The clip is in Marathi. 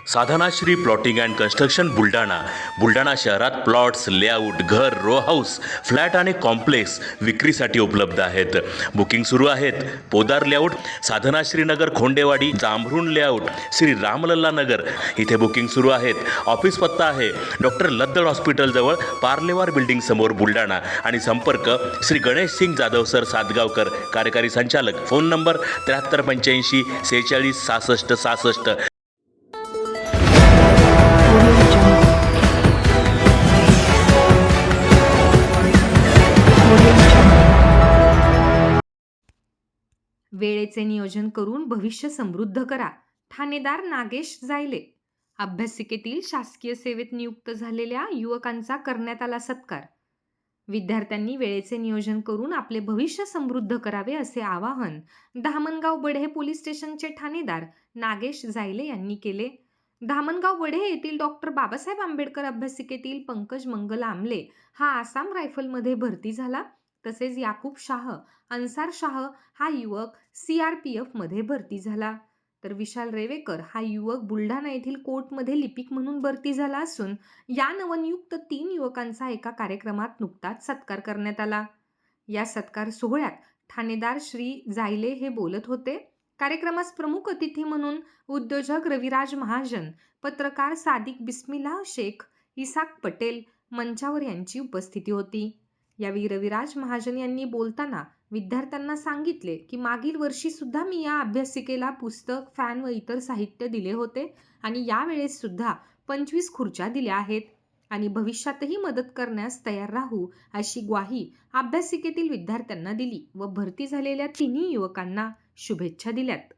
Sadhanashri plotting and construction Buldhana शहरात प्लॉट्स, लेआउट, घर, रो हाऊस, फ्लॅट आणि कॉम्प्लेक्स विक्रीसाठी उपलब्ध आहेत. बुकिंग सुरू आहेत. पोदार लेआउट, साधनाश्री नगर, खोंडेवाडी, जांभरुण लेआउट, श्री रामलल्ला नगर इथे बुकिंग सुरू आहेत. ऑफिस पत्ता आहे डॉक्टर लद्दड हॉस्पिटल जवळ, पार्लेवार बिल्डिंग समोर, बुलढाणा. आणि संपर्क श्री गणेश सिंग जाधव सर सातगावकर, कार्यकारी संचालक. Phone number 7385 46 66 66. वेळेचे नियोजन करून भविष्य समृद्ध करा. ठाणेदार नागेश जायले. अभ्यासिकेतील शासकीय सेवेत नियुक्त झालेल्या युवकांचा करण्यात आला सत्कार. विद्यार्थ्यांनी वेळेचे नियोजन करून आपले भविष्य समृद्ध करावे असे आवाहन धामणगाव बढे पोलीस स्टेशनचे ठाणेदार नागेश जायले यांनी केले. धामणगाव बढे येथील डॉक्टर बाबासाहेब आंबेडकर अभ्यासिकेतील पंकज मंगल आमले हा आसाम रायफलमध्ये भरती झाला. तसेच याकूब शाह, अन्सार शाह हा युवक CRPF मध्ये भरती झाला. तर विशाल रेवेकर हा युवक बुलढाणा येथील कोर्टमध्ये लिपिक म्हणून भरती झाला असून या नवनियुक्त 3 युवकांचा एका कार्यक्रमात नुकताच सत्कार करण्यात आला. या सत्कार सोहळ्यात ठाणेदार श्री जायले हे बोलत होते. कार्यक्रमास प्रमुख अतिथी म्हणून उद्योजक रविराज महाजन, पत्रकार सादिक बिस्मिल्लाह शेख, इसाक पटेल मंचावर यांची उपस्थिती होती. यावेळी रविराज महाजन यांनी बोलताना विद्यार्थ्यांना सांगितले की मागील वर्षी सुद्धा मी या अभ्यासिकेला पुस्तक, फॅन व इतर साहित्य दिले होते आणि यावेळेस सुद्धा 25 खुर्च्या दिल्या आहेत आणि भविष्यातही मदत करण्यास तयार राहू अशी ग्वाही अभ्यासिकेतील विद्यार्थ्यांना दिली व भरती झालेल्या 3 युवकांना शुभेच्छा दिल्यात.